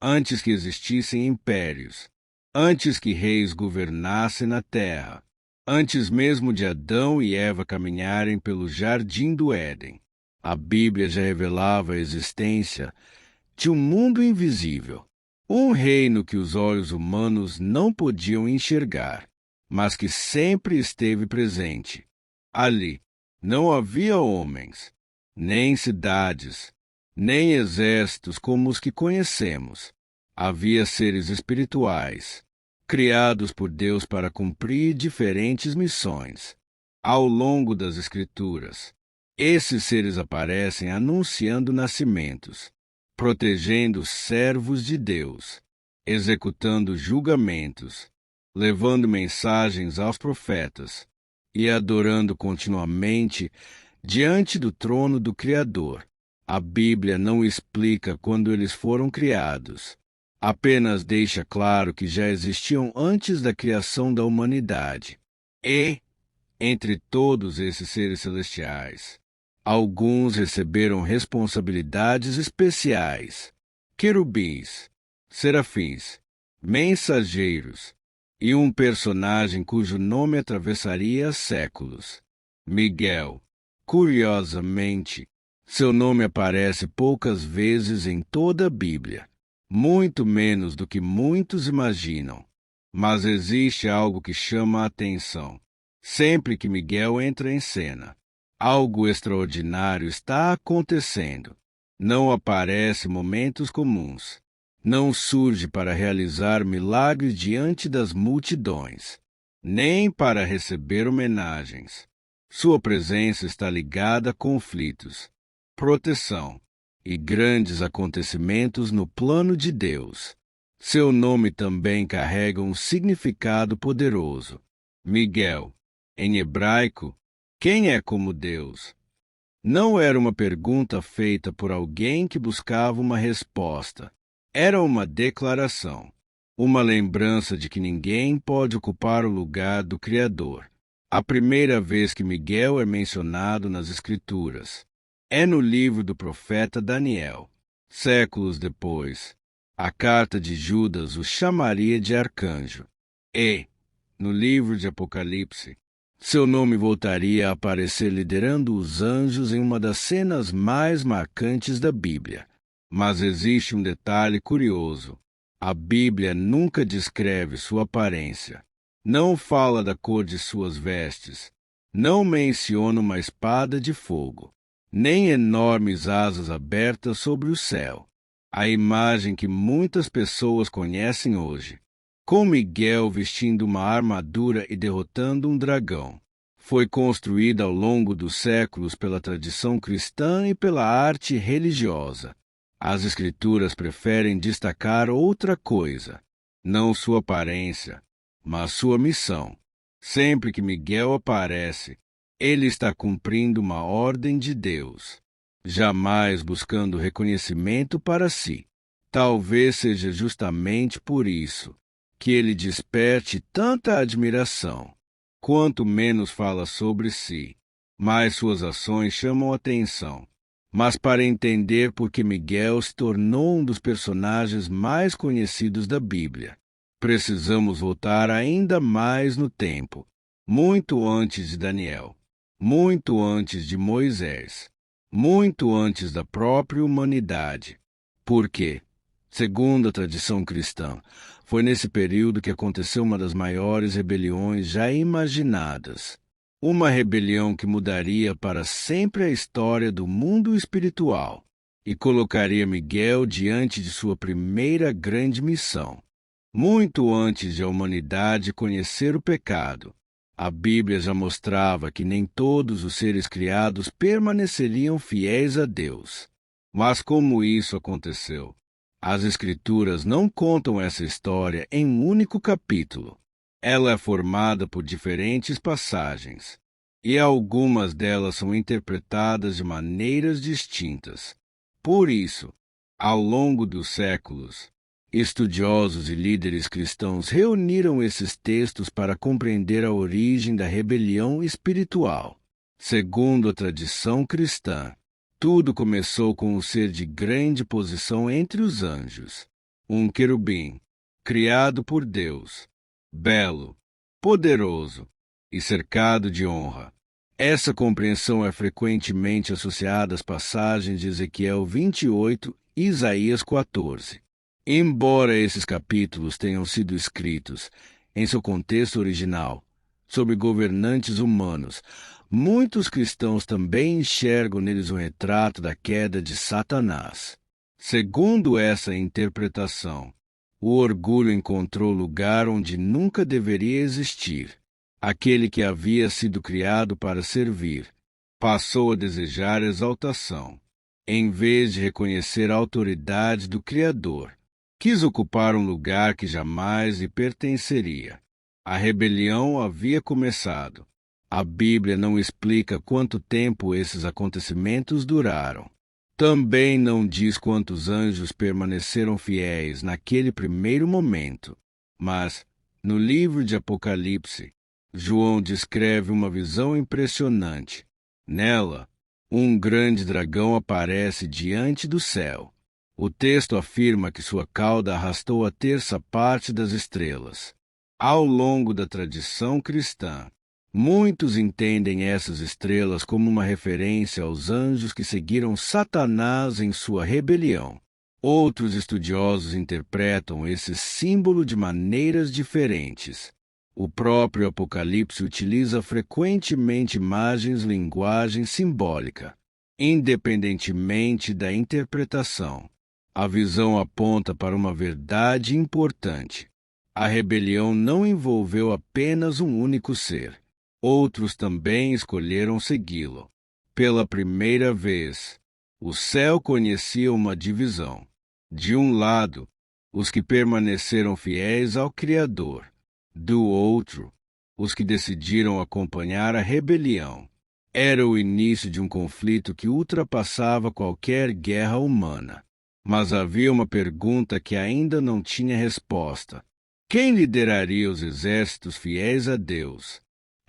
antes que existissem impérios, antes que reis governassem na terra, antes mesmo de Adão e Eva caminharem pelo jardim do Éden. A Bíblia já revelava a existência de um mundo invisível, um reino que os olhos humanos não podiam enxergar, mas que sempre esteve presente. Ali não havia homens, nem cidades, nem exércitos como os que conhecemos. Havia seres espirituais, criados por Deus para cumprir diferentes missões. Ao longo das Escrituras, esses seres aparecem anunciando nascimentos, protegendo os servos de Deus, executando julgamentos, levando mensagens aos profetas e adorando continuamente diante do trono do Criador. A Bíblia não explica quando eles foram criados, apenas deixa claro que já existiam antes da criação da humanidade. E, entre todos esses seres celestiais, alguns receberam responsabilidades especiais: querubins, serafins, mensageiros e um personagem cujo nome atravessaria séculos: Miguel. Curiosamente, seu nome aparece poucas vezes em toda a Bíblia, muito menos do que muitos imaginam. Mas existe algo que chama a atenção. Sempre que Miguel entra em cena, algo extraordinário está acontecendo. Não aparece em momentos comuns. Não surge para realizar milagres diante das multidões, nem para receber homenagens. Sua presença está ligada a conflitos, proteção e grandes acontecimentos no plano de Deus. Seu nome também carrega um significado poderoso. Miguel, em hebraico, quem é como Deus? Não era uma pergunta feita por alguém que buscava uma resposta. Era uma declaração, uma lembrança de que ninguém pode ocupar o lugar do Criador. A primeira vez que Miguel é mencionado nas Escrituras é no livro do profeta Daniel. Séculos depois, a carta de Judas o chamaria de arcanjo. E, no livro de Apocalipse, seu nome voltaria a aparecer liderando os anjos em uma das cenas mais marcantes da Bíblia. Mas existe um detalhe curioso. A Bíblia nunca descreve sua aparência. Não fala da cor de suas vestes. Não menciona uma espada de fogo, nem enormes asas abertas sobre o céu. A imagem que muitas pessoas conhecem hoje, com Miguel vestindo uma armadura e derrotando um dragão, foi construída ao longo dos séculos pela tradição cristã e pela arte religiosa. As Escrituras preferem destacar outra coisa, não sua aparência, mas sua missão. Sempre que Miguel aparece, ele está cumprindo uma ordem de Deus, jamais buscando reconhecimento para si. Talvez seja justamente por isso que ele desperte tanta admiração. Quanto menos fala sobre si, mais suas ações chamam atenção. Mas para entender por que Miguel se tornou um dos personagens mais conhecidos da Bíblia, precisamos voltar ainda mais no tempo, muito antes de Daniel, muito antes de Moisés, muito antes da própria humanidade. Porque, segundo a tradição cristã, foi nesse período que aconteceu uma das maiores rebeliões já imaginadas. Uma rebelião que mudaria para sempre a história do mundo espiritual e colocaria Miguel diante de sua primeira grande missão. Muito antes de a humanidade conhecer o pecado, a Bíblia já mostrava que nem todos os seres criados permaneceriam fiéis a Deus. Mas como isso aconteceu? As Escrituras não contam essa história em um único capítulo. Ela é formada por diferentes passagens, e algumas delas são interpretadas de maneiras distintas. Por isso, ao longo dos séculos, estudiosos e líderes cristãos reuniram esses textos para compreender a origem da rebelião espiritual. Segundo a tradição cristã, tudo começou com um ser de grande posição entre os anjos, um querubim, criado por Deus, belo, poderoso e cercado de honra. Essa compreensão é frequentemente associada às passagens de Ezequiel 28 e Isaías 14. Embora esses capítulos tenham sido escritos em seu contexto original, sobre governantes humanos, muitos cristãos também enxergam neles um retrato da queda de Satanás. Segundo essa interpretação, o orgulho encontrou lugar onde nunca deveria existir. Aquele que havia sido criado para servir passou a desejar exaltação. Em vez de reconhecer a autoridade do Criador, quis ocupar um lugar que jamais lhe pertenceria. A rebelião havia começado. A Bíblia não explica quanto tempo esses acontecimentos duraram. Também não diz quantos anjos permaneceram fiéis naquele primeiro momento. Mas, no livro de Apocalipse, João descreve uma visão impressionante. Nela, um grande dragão aparece diante do céu. O texto afirma que sua cauda arrastou a terça parte das estrelas. Ao longo da tradição cristã, muitos entendem essas estrelas como uma referência aos anjos que seguiram Satanás em sua rebelião. Outros estudiosos interpretam esse símbolo de maneiras diferentes. O próprio Apocalipse utiliza frequentemente imagens, linguagem simbólica. Independentemente da interpretação, a visão aponta para uma verdade importante. A rebelião não envolveu apenas um único ser. Outros também escolheram segui-lo. Pela primeira vez, o céu conhecia uma divisão. De um lado, os que permaneceram fiéis ao Criador. Do outro, os que decidiram acompanhar a rebelião. Era o início de um conflito que ultrapassava qualquer guerra humana. Mas havia uma pergunta que ainda não tinha resposta. Quem lideraria os exércitos fiéis a Deus?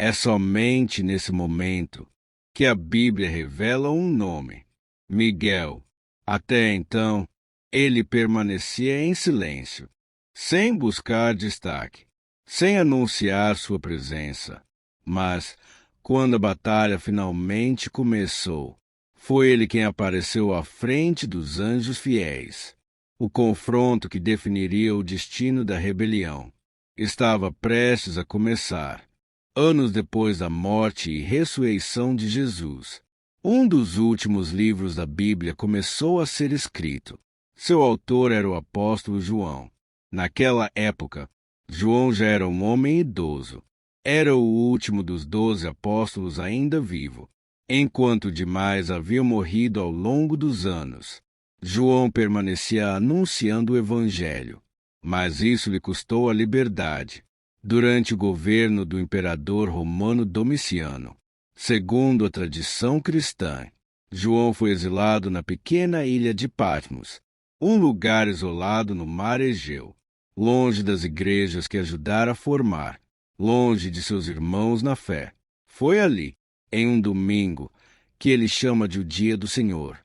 É somente nesse momento que a Bíblia revela um nome: Miguel. Até então, ele permanecia em silêncio, sem buscar destaque, sem anunciar sua presença. Mas, quando a batalha finalmente começou, foi ele quem apareceu à frente dos anjos fiéis. O confronto que definiria o destino da rebelião estava prestes a começar. Anos depois da morte e ressurreição de Jesus, um dos últimos livros da Bíblia começou a ser escrito. Seu autor era o apóstolo João. Naquela época, João já era um homem idoso. Era o último dos 12 apóstolos ainda vivo. Enquanto demais haviam morrido ao longo dos anos, João permanecia anunciando o Evangelho. Mas isso lhe custou a liberdade. Durante o governo do imperador romano Domiciano, segundo a tradição cristã, João foi exilado na pequena ilha de Patmos, um lugar isolado no mar Egeu, longe das igrejas que ajudara a formar, longe de seus irmãos na fé. Foi ali, em um domingo, que ele chama de o Dia do Senhor,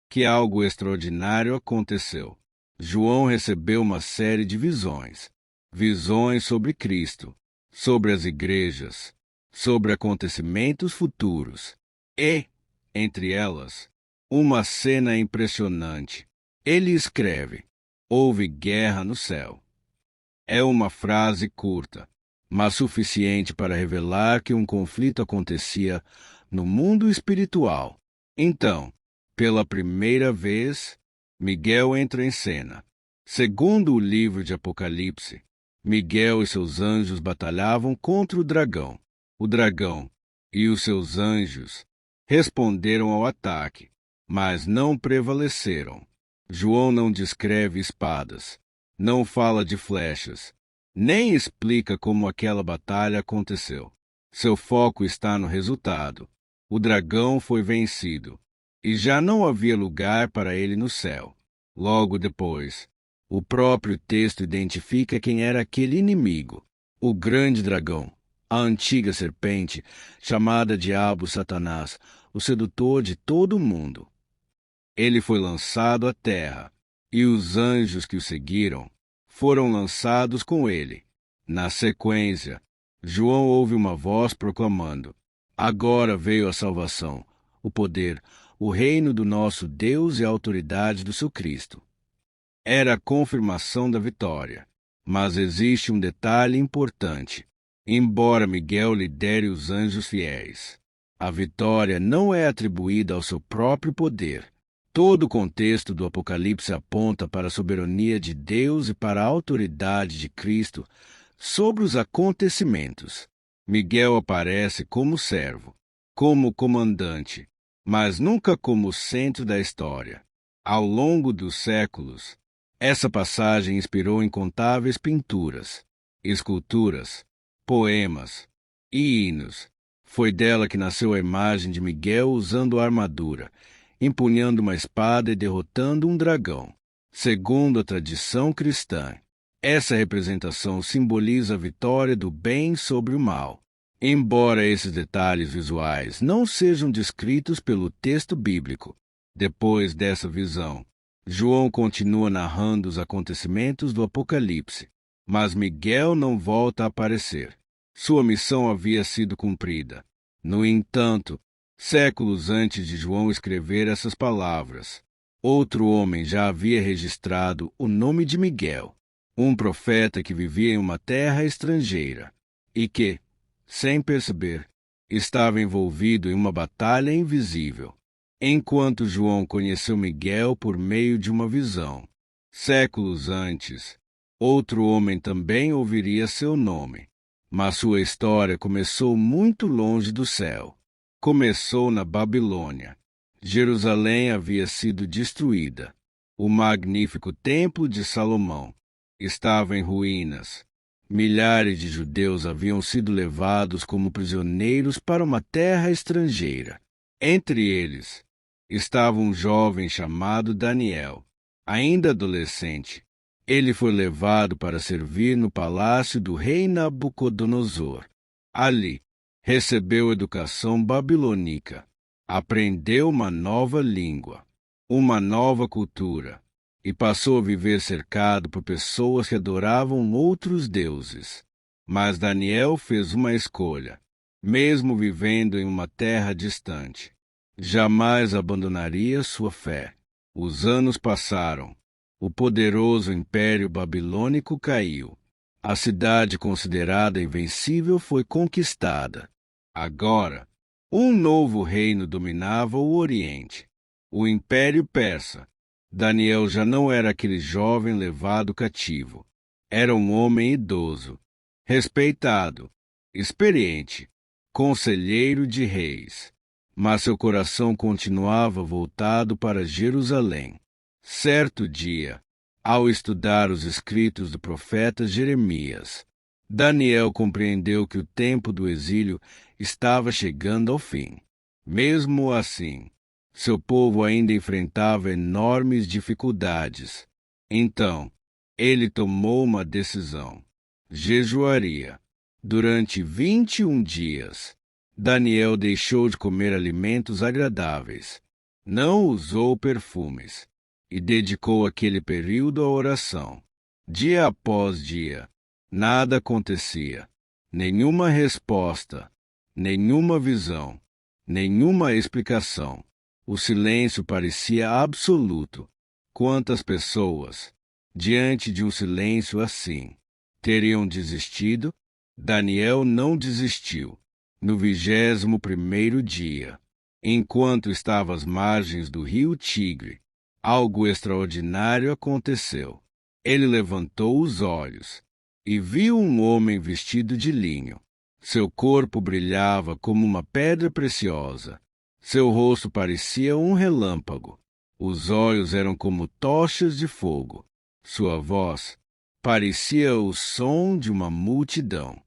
que algo extraordinário aconteceu. João recebeu uma série de visões. Visões sobre Cristo, sobre as igrejas, sobre acontecimentos futuros. E, entre elas, uma cena impressionante. Ele escreve: houve guerra no céu. É uma frase curta, mas suficiente para revelar que um conflito acontecia no mundo espiritual. Então, pela primeira vez, Miguel entra em cena. Segundo o livro de Apocalipse, Miguel e seus anjos batalhavam contra o dragão. O dragão e os seus anjos responderam ao ataque, mas não prevaleceram. João não descreve espadas, não fala de flechas, nem explica como aquela batalha aconteceu. Seu foco está no resultado. O dragão foi vencido, e já não havia lugar para ele no céu. Logo depois, o próprio texto identifica quem era aquele inimigo, o grande dragão, a antiga serpente, chamada Diabo Satanás, o sedutor de todo o mundo. Ele foi lançado à terra, e os anjos que o seguiram foram lançados com ele. Na sequência, João ouve uma voz proclamando: Agora veio a salvação, o poder, o reino do nosso Deus e a autoridade do seu Cristo. Era a confirmação da vitória. Mas existe um detalhe importante. Embora Miguel lidere os anjos fiéis, a vitória não é atribuída ao seu próprio poder. Todo o contexto do Apocalipse aponta para a soberania de Deus e para a autoridade de Cristo sobre os acontecimentos. Miguel aparece como servo, como comandante, mas nunca como centro da história. Ao longo dos séculos, essa passagem inspirou incontáveis pinturas, esculturas, poemas e hinos. Foi dela que nasceu a imagem de Miguel usando a armadura, empunhando uma espada e derrotando um dragão. Segundo a tradição cristã, essa representação simboliza a vitória do bem sobre o mal. Embora esses detalhes visuais não sejam descritos pelo texto bíblico, depois dessa visão, João continua narrando os acontecimentos do Apocalipse, mas Miguel não volta a aparecer. Sua missão havia sido cumprida. No entanto, séculos antes de João escrever essas palavras, outro homem já havia registrado o nome de Miguel, um profeta que vivia em uma terra estrangeira e que, sem perceber, estava envolvido em uma batalha invisível. Enquanto João conheceu Miguel por meio de uma visão, séculos antes, outro homem também ouviria seu nome. Mas sua história começou muito longe do céu. Começou na Babilônia. Jerusalém havia sido destruída. O magnífico Templo de Salomão estava em ruínas. Milhares de judeus haviam sido levados como prisioneiros para uma terra estrangeira. Entre eles estava um jovem chamado Daniel, ainda adolescente. Ele foi levado para servir no palácio do rei Nabucodonosor. Ali, recebeu educação babilônica, aprendeu uma nova língua, uma nova cultura, e passou a viver cercado por pessoas que adoravam outros deuses. Mas Daniel fez uma escolha, mesmo vivendo em uma terra distante. Jamais abandonaria sua fé. Os anos passaram. O poderoso Império Babilônico caiu. A cidade considerada invencível foi conquistada. Agora, um novo reino dominava o Oriente, o Império Persa. Daniel já não era aquele jovem levado cativo. Era um homem idoso, respeitado, experiente, conselheiro de reis. Mas seu coração continuava voltado para Jerusalém. Certo dia, ao estudar os escritos do profeta Jeremias, Daniel compreendeu que o tempo do exílio estava chegando ao fim. Mesmo assim, seu povo ainda enfrentava enormes dificuldades. Então, ele tomou uma decisão. Jejuaria. Durante 21 dias, Daniel deixou de comer alimentos agradáveis, não usou perfumes e dedicou aquele período à oração. Dia após dia, nada acontecia, nenhuma resposta, nenhuma visão, nenhuma explicação. O silêncio parecia absoluto. Quantas pessoas, diante de um silêncio assim, teriam desistido? Daniel não desistiu. No 21º dia, enquanto estava às margens do rio Tigre, algo extraordinário aconteceu. Ele levantou os olhos e viu um homem vestido de linho. Seu corpo brilhava como uma pedra preciosa. Seu rosto parecia um relâmpago. Os olhos eram como tochas de fogo. Sua voz parecia o som de uma multidão.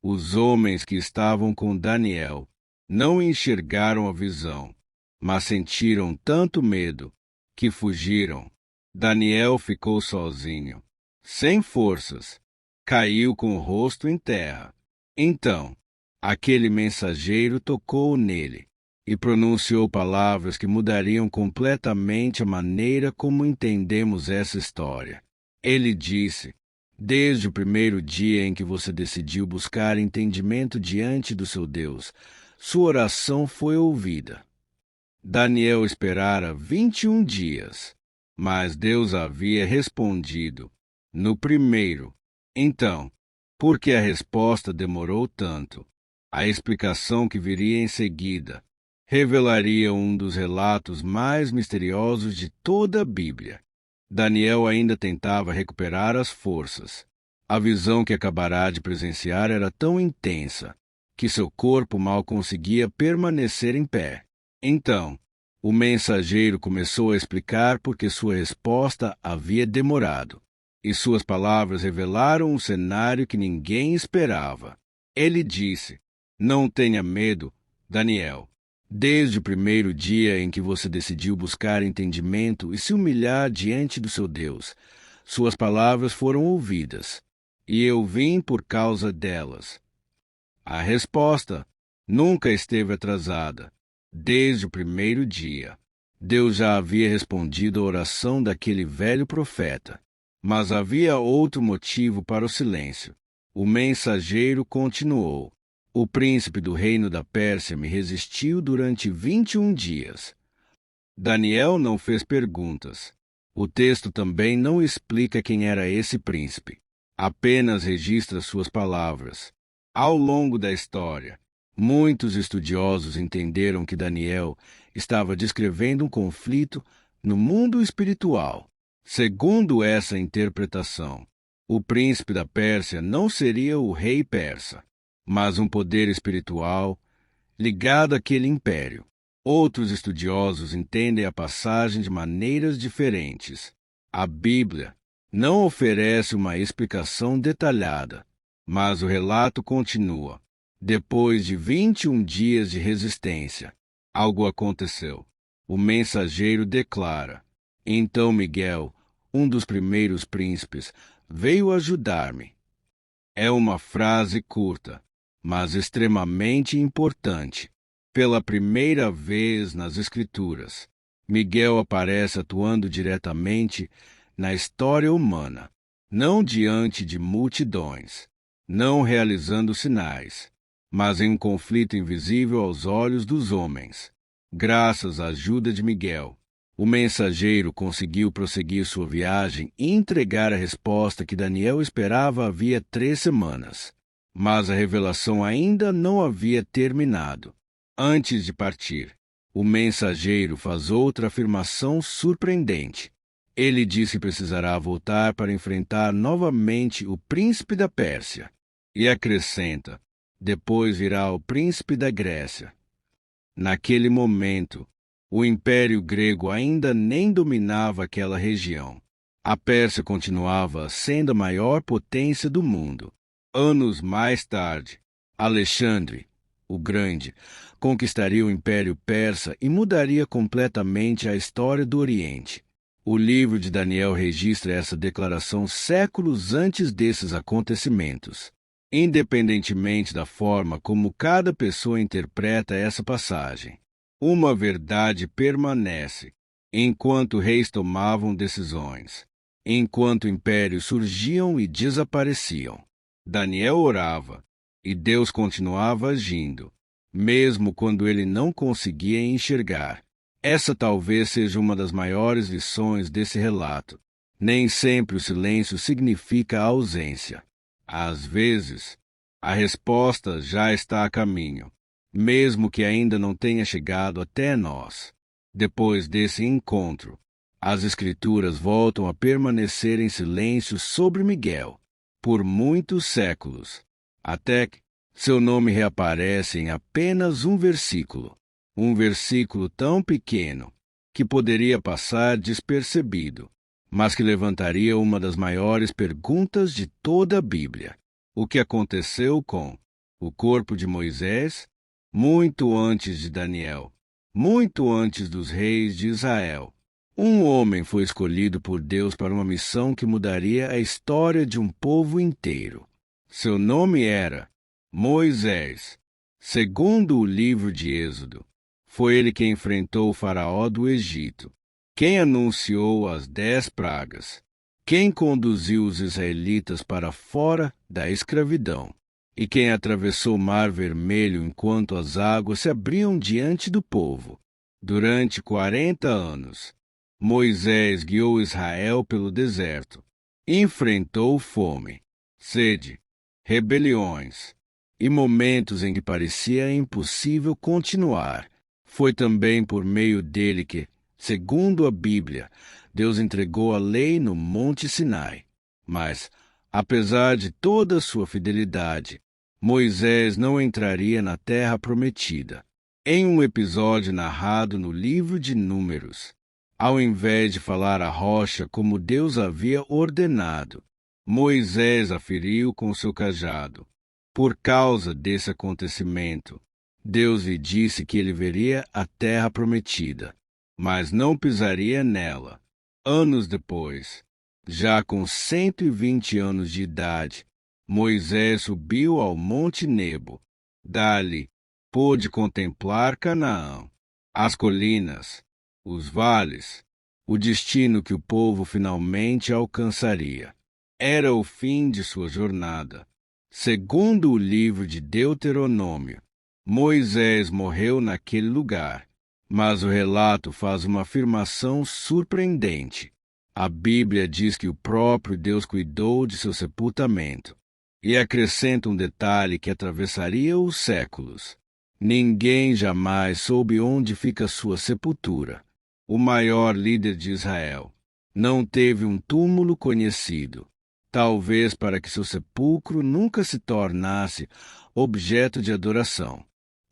Os homens que estavam com Daniel não enxergaram a visão, mas sentiram tanto medo que fugiram. Daniel ficou sozinho, sem forças, caiu com o rosto em terra. Então, aquele mensageiro tocou nele. e pronunciou palavras que mudariam completamente a maneira como entendemos essa história. Ele disse: desde o primeiro dia em que você decidiu buscar entendimento diante do seu Deus, sua oração foi ouvida. Daniel esperara 21 dias, mas Deus havia respondido no primeiro. Então, por que a resposta demorou tanto? A explicação que viria em seguida revelaria um dos relatos mais misteriosos de toda a Bíblia. Daniel ainda tentava recuperar as forças. A visão que acabará de presenciar era tão intensa que seu corpo mal conseguia permanecer em pé. Então, o mensageiro começou a explicar por que sua resposta havia demorado, e suas palavras revelaram um cenário que ninguém esperava. Ele disse: não tenha medo, Daniel. Desde o primeiro dia em que você decidiu buscar entendimento e se humilhar diante do seu Deus, suas palavras foram ouvidas, e eu vim por causa delas. A resposta nunca esteve atrasada. Desde o primeiro dia, Deus já havia respondido à oração daquele velho profeta. Mas havia outro motivo para o silêncio. O mensageiro continuou: o príncipe do reino da Pérsia me resistiu durante 21 dias. Daniel não fez perguntas. O texto também não explica quem era esse príncipe. Apenas registra suas palavras. Ao longo da história, muitos estudiosos entenderam que Daniel estava descrevendo um conflito no mundo espiritual. Segundo essa interpretação, o príncipe da Pérsia não seria o rei persa, mas um poder espiritual ligado àquele império. Outros estudiosos entendem a passagem de maneiras diferentes. A Bíblia não oferece uma explicação detalhada, mas o relato continua. Depois de 21 dias de resistência, algo aconteceu. O mensageiro declara: então Miguel, um dos primeiros príncipes, veio ajudar-me. É uma frase curta, mas extremamente importante. Pela primeira vez nas Escrituras, Miguel aparece atuando diretamente na história humana, não diante de multidões, não realizando sinais, mas em um conflito invisível aos olhos dos homens. Graças à ajuda de Miguel, o mensageiro conseguiu prosseguir sua viagem e entregar a resposta que Daniel esperava havia 3 semanas. Mas a revelação ainda não havia terminado. Antes de partir, o mensageiro faz outra afirmação surpreendente. Ele diz que precisará voltar para enfrentar novamente o príncipe da Pérsia. E acrescenta: depois virá o príncipe da Grécia. Naquele momento, o Império Grego ainda nem dominava aquela região. A Pérsia continuava sendo a maior potência do mundo. Anos mais tarde, Alexandre, o Grande, conquistaria o Império Persa e mudaria completamente a história do Oriente. O livro de Daniel registra essa declaração séculos antes desses acontecimentos. Independentemente da forma como cada pessoa interpreta essa passagem, uma verdade permanece. Enquanto reis tomavam decisões, enquanto impérios surgiam e desapareciam, Daniel orava, e Deus continuava agindo, mesmo quando ele não conseguia enxergar. Essa talvez seja uma das maiores lições desse relato. Nem sempre o silêncio significa a ausência. Às vezes, a resposta já está a caminho, mesmo que ainda não tenha chegado até nós. Depois desse encontro, as Escrituras voltam a permanecer em silêncio sobre Miguel por muitos séculos, até que seu nome reaparece em apenas um versículo tão pequeno que poderia passar despercebido, mas que levantaria uma das maiores perguntas de toda a Bíblia. O que aconteceu com o corpo de Moisés, muito antes de Daniel, muito antes dos reis de Israel? Um homem foi escolhido por Deus para uma missão que mudaria a história de um povo inteiro. Seu nome era Moisés. Segundo o livro de Êxodo, Foi ele quem enfrentou o faraó do Egito, quem anunciou as 10 pragas, quem conduziu os israelitas para fora da escravidão e quem atravessou o Mar Vermelho enquanto as águas se abriam diante do povo. Durante 40 anos, Moisés guiou Israel pelo deserto e enfrentou fome, sede, rebeliões e momentos em que parecia impossível continuar. Foi também por meio dele que, segundo a Bíblia, Deus entregou a lei no Monte Sinai. Mas, apesar de toda sua fidelidade, Moisés não entraria na Terra Prometida. Em um episódio narrado no livro de Números, ao invés de falar à rocha como Deus havia ordenado, Moisés a feriu com seu cajado. Por causa desse acontecimento, Deus lhe disse que ele veria a Terra Prometida, mas não pisaria nela. Anos depois, já com 120 anos de idade, Moisés subiu ao Monte Nebo. Dali, pôde contemplar Canaã, as colinas, os vales, o destino que o povo finalmente alcançaria. Era o fim de sua jornada. Segundo o livro de Deuteronômio, Moisés morreu naquele lugar, mas o relato faz uma afirmação surpreendente. A Bíblia diz que o próprio Deus cuidou de seu sepultamento e acrescenta um detalhe que atravessaria os séculos. Ninguém jamais soube onde fica sua sepultura. O maior líder de Israel não teve um túmulo conhecido, talvez para que seu sepulcro nunca se tornasse objeto de adoração,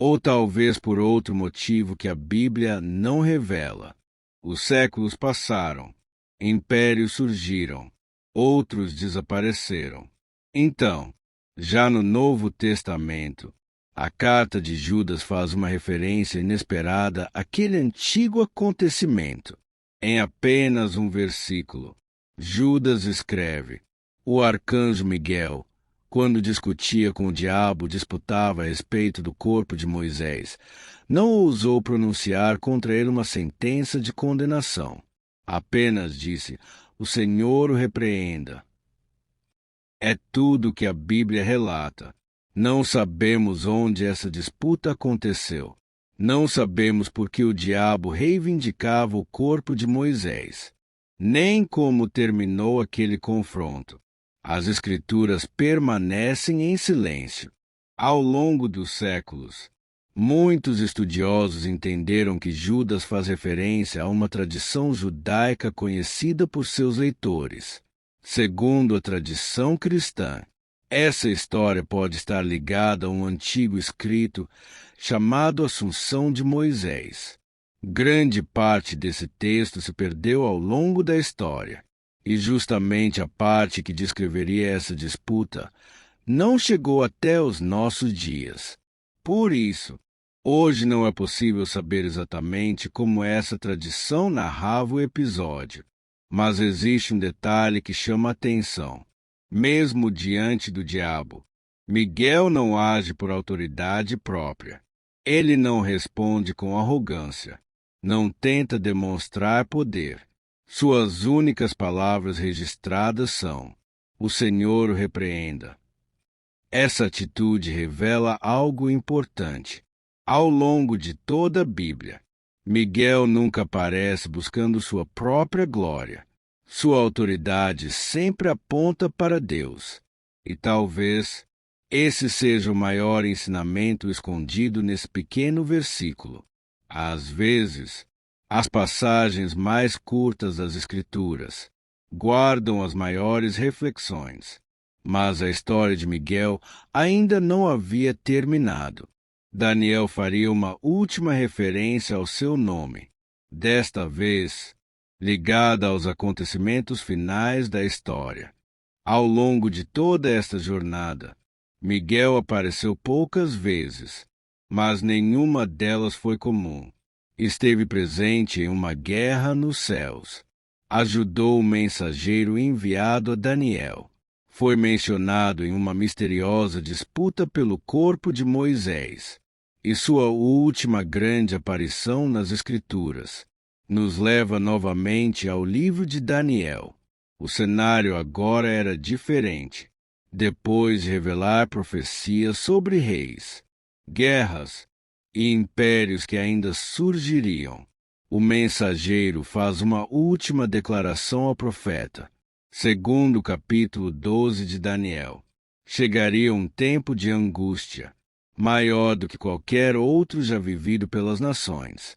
ou talvez por outro motivo que a Bíblia não revela. Os séculos passaram, impérios surgiram, outros desapareceram. Então, já no Novo Testamento, a carta de Judas faz uma referência inesperada àquele antigo acontecimento. Em apenas um versículo, Judas escreve: o arcanjo Miguel, quando discutia com o diabo, disputava a respeito do corpo de Moisés, não ousou pronunciar contra ele uma sentença de condenação. Apenas disse: o Senhor o repreenda. É tudo o que a Bíblia relata. Não sabemos onde essa disputa aconteceu. Não sabemos por que o diabo reivindicava o corpo de Moisés, nem como terminou aquele confronto. As Escrituras permanecem em silêncio. Ao longo dos séculos, muitos estudiosos entenderam que Judas faz referência a uma tradição judaica conhecida por seus leitores. Segundo a tradição cristã, essa história pode estar ligada a um antigo escrito chamado Assunção de Moisés. Grande parte desse texto se perdeu ao longo da história, e justamente a parte que descreveria essa disputa não chegou até os nossos dias. Por isso, hoje não é possível saber exatamente como essa tradição narrava o episódio, mas existe um detalhe que chama a atenção. Mesmo diante do diabo, Miguel não age por autoridade própria. Ele não responde com arrogância, não tenta demonstrar poder. Suas únicas palavras registradas são: o Senhor o repreenda. Essa atitude revela algo importante. Ao longo de toda a Bíblia, Miguel nunca aparece buscando sua própria glória. Sua autoridade sempre aponta para Deus. E talvez esse seja o maior ensinamento escondido nesse pequeno versículo. Às vezes, as passagens mais curtas das Escrituras guardam as maiores reflexões. Mas a história de Miguel ainda não havia terminado. Daniel faria uma última referência ao seu nome, desta vez ligada aos acontecimentos finais da história. Ao longo de toda esta jornada, Miguel apareceu poucas vezes, mas nenhuma delas foi comum. Esteve presente em uma guerra nos céus. Ajudou o mensageiro enviado a Daniel. Foi mencionado em uma misteriosa disputa pelo corpo de Moisés. e sua última grande aparição nas Escrituras nos leva novamente ao livro de Daniel. O cenário agora era diferente. Depois de revelar profecias sobre reis, guerras e impérios que ainda surgiriam, o mensageiro faz uma última declaração ao profeta. Segundo o capítulo 12 de Daniel, chegaria um tempo de angústia, maior do que qualquer outro já vivido pelas nações.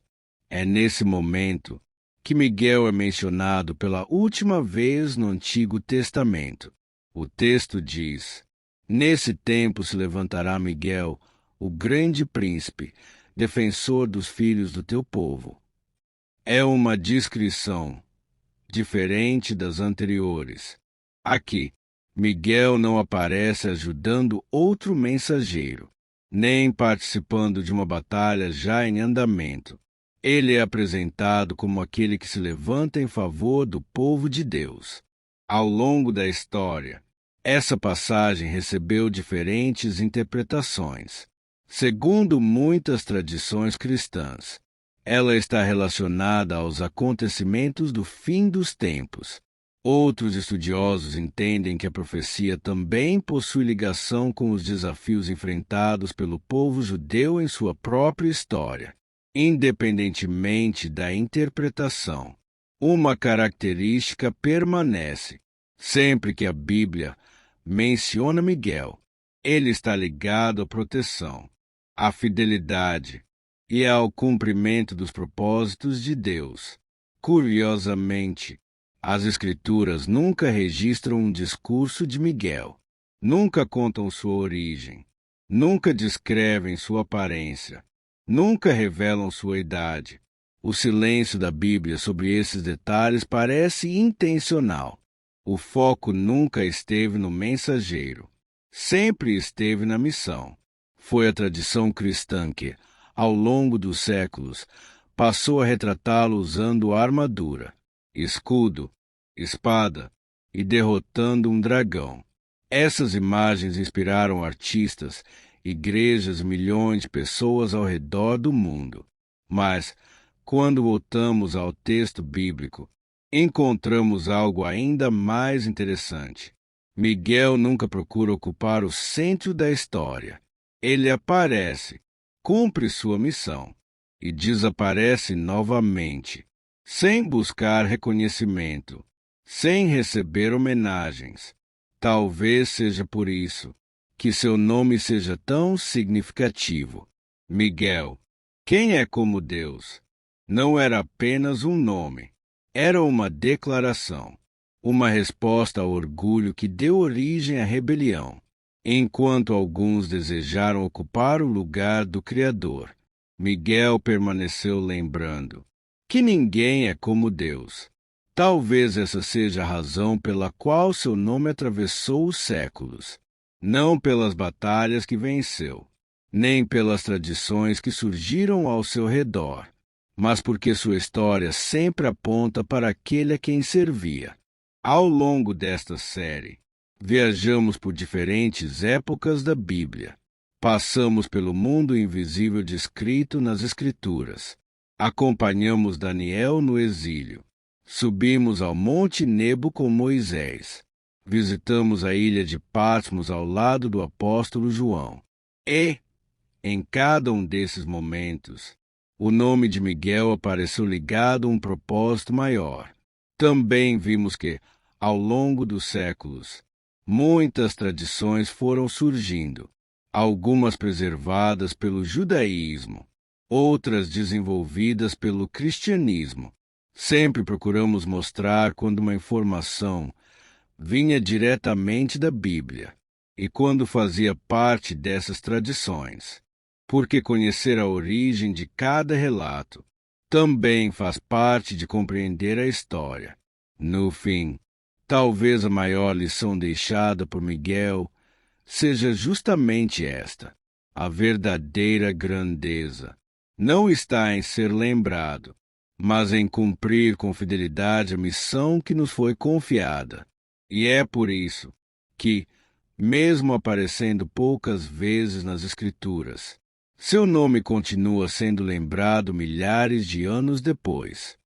É nesse momento que Miguel é mencionado pela última vez no Antigo Testamento. O texto diz: "Nesse tempo se levantará Miguel, o grande príncipe, defensor dos filhos do teu povo." É uma descrição diferente das anteriores. Aqui, Miguel não aparece ajudando outro mensageiro, nem participando de uma batalha já em andamento. Ele é apresentado como aquele que se levanta em favor do povo de Deus. Ao longo da história, essa passagem recebeu diferentes interpretações. Segundo muitas tradições cristãs, ela está relacionada aos acontecimentos do fim dos tempos. Outros estudiosos entendem que a profecia também possui ligação com os desafios enfrentados pelo povo judeu em sua própria história. Independentemente da interpretação, uma característica permanece. Sempre que a Bíblia menciona Miguel, ele está ligado à proteção, à fidelidade e ao cumprimento dos propósitos de Deus. Curiosamente, as Escrituras nunca registram um discurso de Miguel, nunca contam sua origem, nunca descrevem sua aparência, nunca revelam sua idade. O silêncio da Bíblia sobre esses detalhes parece intencional. O foco nunca esteve no mensageiro, sempre esteve na missão. Foi a tradição cristã que, ao longo dos séculos, passou a retratá-lo usando armadura, escudo, espada e derrotando um dragão. Essas imagens inspiraram artistas, igrejas e milhões de pessoas ao redor do mundo. Mas, quando voltamos ao texto bíblico, encontramos algo ainda mais interessante. Miguel nunca procura ocupar o centro da história. Ele aparece, cumpre sua missão e desaparece novamente, sem buscar reconhecimento, sem receber homenagens. Talvez seja por isso que seu nome seja tão significativo. Miguel, quem é como Deus, não era apenas um nome, era uma declaração, uma resposta ao orgulho que deu origem à rebelião. Enquanto alguns desejaram ocupar o lugar do Criador, Miguel permaneceu lembrando que ninguém é como Deus. Talvez essa seja a razão pela qual seu nome atravessou os séculos, não pelas batalhas que venceu, nem pelas tradições que surgiram ao seu redor, mas porque sua história sempre aponta para aquele a quem servia. Ao longo desta série, viajamos por diferentes épocas da Bíblia. Passamos pelo mundo invisível descrito nas Escrituras. Acompanhamos Daniel no exílio. Subimos ao Monte Nebo com Moisés. Visitamos a ilha de Patmos ao lado do apóstolo João. E, em cada um desses momentos, o nome de Miguel apareceu ligado a um propósito maior. Também vimos que, ao longo dos séculos, muitas tradições foram surgindo, algumas preservadas pelo judaísmo, outras desenvolvidas pelo cristianismo. Sempre procuramos mostrar quando uma informação vinha diretamente da Bíblia e quando fazia parte dessas tradições, porque conhecer a origem de cada relato também faz parte de compreender a história. No fim, talvez a maior lição deixada por Miguel seja justamente esta: a verdadeira grandeza não está em ser lembrado, mas em cumprir com fidelidade a missão que nos foi confiada. E é por isso que, mesmo aparecendo poucas vezes nas Escrituras, Seu nome continua sendo lembrado milhares de anos depois.